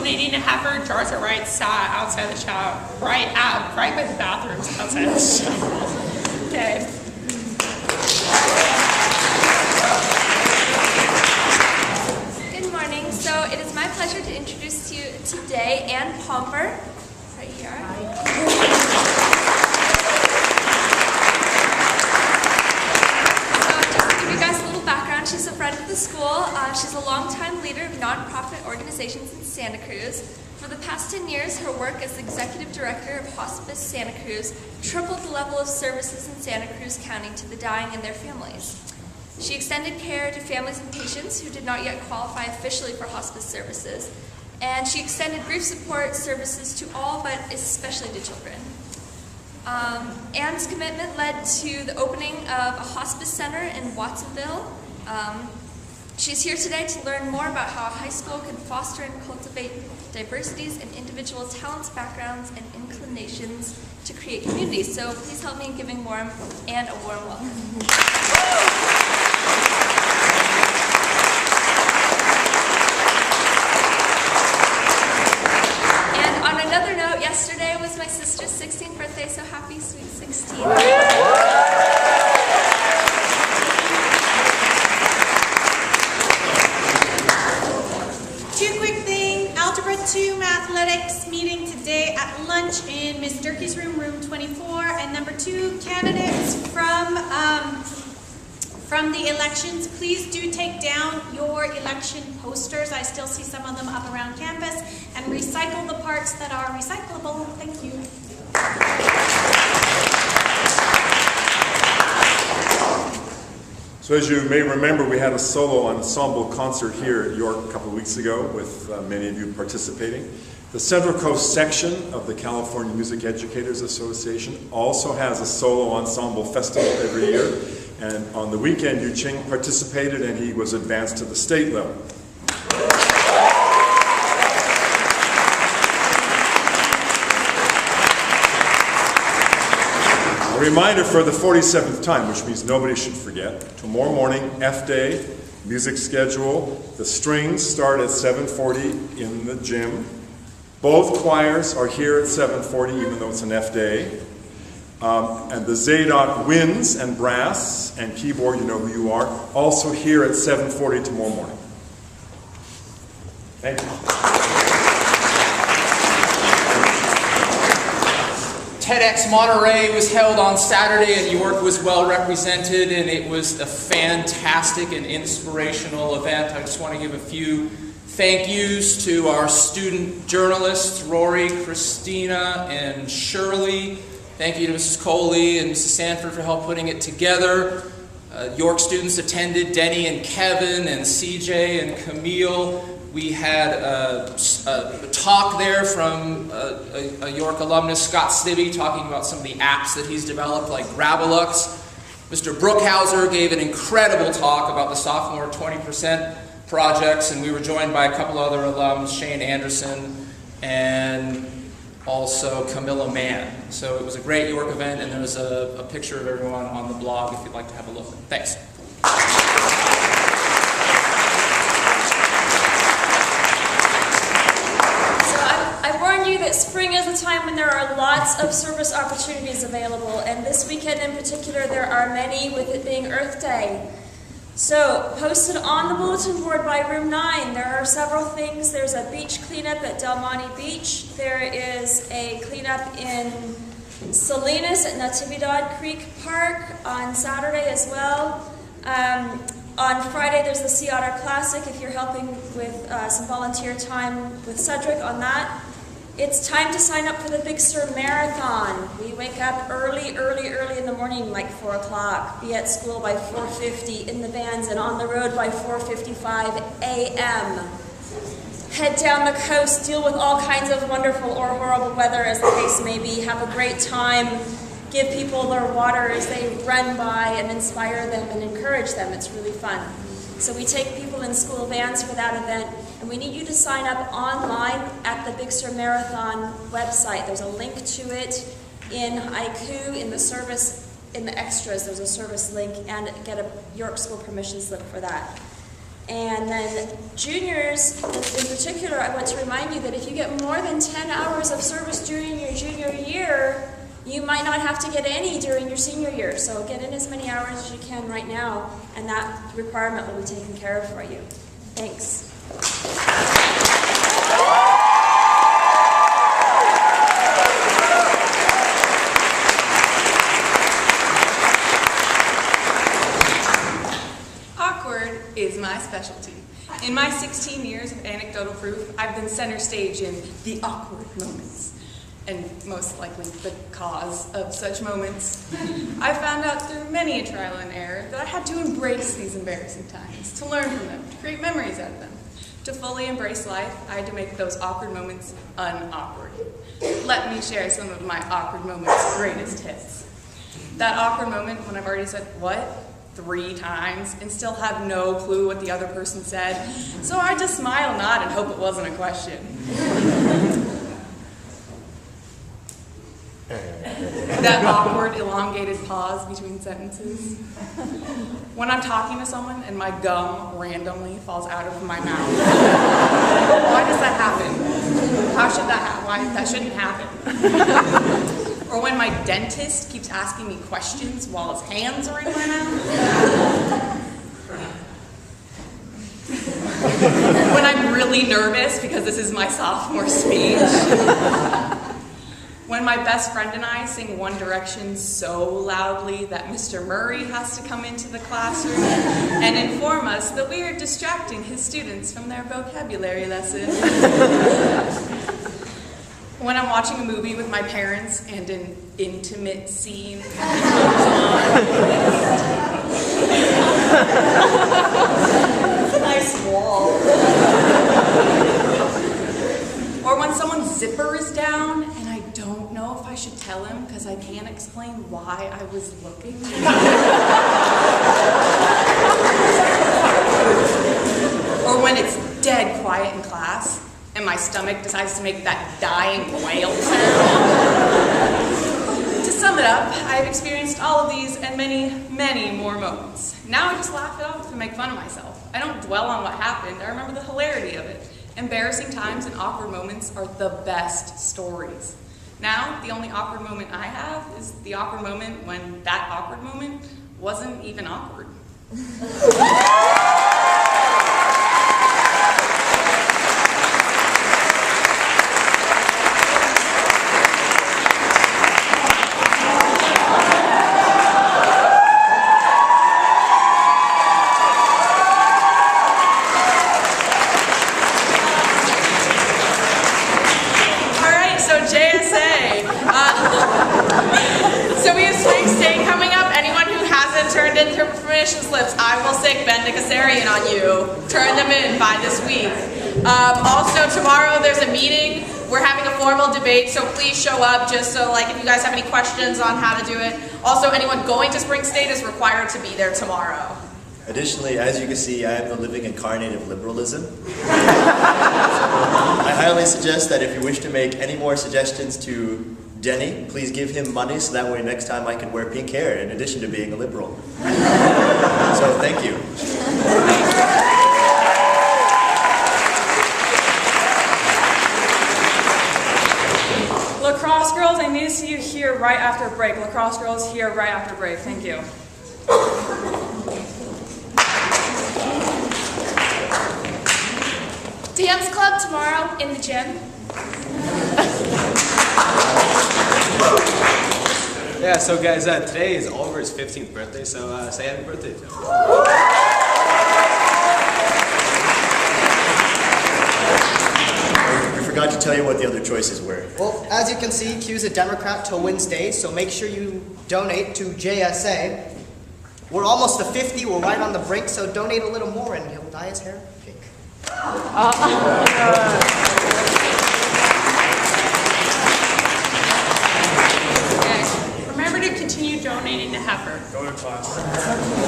leading a heifer, jars of rice sat outside the shower, right by the bathrooms outside the shower. Okay. Good morning. So it is my pleasure to introduce to you today Ann Pomper. Right here. She's a friend of the school. She's a longtime leader of nonprofit organizations in Santa Cruz. For the past 10 years, her work as Executive Director of Hospice Santa Cruz tripled the level of services in Santa Cruz County to the dying and their families. She extended care to families and patients who did not yet qualify officially for hospice services, and she extended grief support services to all, but especially to children. Ann's commitment led to the opening of a hospice center in Watsonville. She's here today to learn more about how a high school can foster and cultivate diversities in individual talents, backgrounds, and inclinations to create communities. So please help me in giving Ann a warm welcome. And on another note, yesterday was my sister's 16th birthday, so happy sweet 16. Algebra 2 Mathletics meeting today at lunch in Ms. Durkee's room, room 24. And number 2, candidates from the elections, please do take down your election posters. I still see some of them up around campus. And recycle the parts that are recyclable. Thank you. So as you may remember, we had a solo ensemble concert here at York a couple of weeks ago with many of you participating. The Central Coast section of the California Music Educators Association also has a solo ensemble festival every year. And on the weekend, Yu Ching participated and he was advanced to the state level. A reminder for the 47th time, which means nobody should forget, tomorrow morning, F Day, music schedule. The strings start at 7:40 in the gym. Both choirs are here at 7:40, even though it's an F Day. And the Zadok winds and brass and keyboard, you know who you are, also here at 7:40 tomorrow morning. Thank you. TEDx Monterey was held on Saturday and York was well represented, and it was a fantastic and inspirational event. I just want to give a few thank yous to our student journalists, Rory, Christina, and Shirley. Thank you to Mrs. Coley and Mrs. Sanford for help putting it together. York students attended, Denny and Kevin and CJ and Camille. We had a talk there from a York alumnus, Scott Snibby, talking about some of the apps that he's developed, like Gravelux. Mr. Brookhauser gave an incredible talk about the sophomore 20% projects, and we were joined by a couple other alums, Shane Anderson and also Camilla Mann. So it was a great York event, and there's a picture of everyone on the blog if you'd like to have a look. Thanks. That spring is a time when there are lots of service opportunities available, and this weekend in particular there are many, with it being Earth Day. So, posted on the bulletin board by room 9, there are several things. There's a beach cleanup at Del Monte Beach. There is a cleanup in Salinas at Natividad Creek Park on Saturday as well. On Friday there's the Sea Otter Classic if you're helping with some volunteer time with Cedric on that. It's time to sign up for the Big Sur Marathon. We wake up early in the morning, like 4 o'clock, be at school by 4:50, in the vans and on the road by 4:55 a.m. Head down the coast, deal with all kinds of wonderful or horrible weather as the case may be, have a great time, give people their water as they run by and inspire them and encourage them. It's really fun. So we take people in school vans for that event, and we need you to sign up online at the Big Sur Marathon website. There's a link to it in Haiku, in the service, in the extras, there's a service link, and get a York School permission slip for that. And then juniors, in particular, I want to remind you that if you get more than 10 hours of service during your junior year, you might not have to get any during your senior year. So get in as many hours as you can right now, and that requirement will be taken care of for you. Thanks. Awkward is my specialty. In my 16 years of anecdotal proof, I've been center stage in the awkward moments, and most likely the cause of such moments. I found out through many a trial and error that I had to embrace these embarrassing times, to learn from them, to create memories out of them. To fully embrace life, I had to make those awkward moments unawkward. Let me share some of my awkward moments' greatest hits. That awkward moment when I've already said, "What?" 3 times and still have no clue what the other person said. So I just smile, nod, and hope it wasn't a question. That awkward, elongated pause between sentences. When I'm talking to someone and my gum randomly falls out of my mouth. Why does that happen? How should that happen? Why? That shouldn't happen. Or when my dentist keeps asking me questions while his hands are in my mouth. When I'm really nervous because this is my sophomore speech. When my best friend and I sing One Direction so loudly that Mr. Murray has to come into the classroom and inform us that we are distracting his students from their vocabulary lesson. When I'm watching a movie with my parents and an intimate scene goes on. Nice wall. Or when someone's zipper is down and I don't know if I should tell him because I can't explain why I was looking. Or when it's dead quiet in class and my stomach decides to make that dying whale sound. To sum it up, I've experienced all of these and many, many more moments. Now I just laugh it off and make fun of myself. I don't dwell on what happened, I remember the hilarity of it. Embarrassing times and awkward moments are the best stories. Now, the only awkward moment I have is the awkward moment when that awkward moment wasn't even awkward. So we have Spring State coming up. Anyone who hasn't turned in their permission slips, I will stick Bendicasarian on you. Turn them in by this week. Also tomorrow there's a meeting. We're having a formal debate, so please show up just so if you guys have any questions on how to do it. Also, anyone going to Spring State is required to be there tomorrow. Additionally, as you can see, I am the living incarnate of liberalism. I highly suggest that if you wish to make any more suggestions to Denny, please give him money so that way next time I can wear pink hair in addition to being a liberal. So thank you. Lacrosse girls, I need to see you here right after break. Lacrosse girls here right after break. Thank you. Dance club tomorrow in the gym. Yeah, so guys, today is Oliver's 15th birthday, so say happy birthday to him. We forgot to tell you what the other choices were. Well, as you can see, Q's a Democrat till Wednesday, so make sure you donate to JSA. We're almost to 50, we're right on the break, so donate a little more and he'll dye his hair pink. Remember to continue donating to Heifer. Go to class.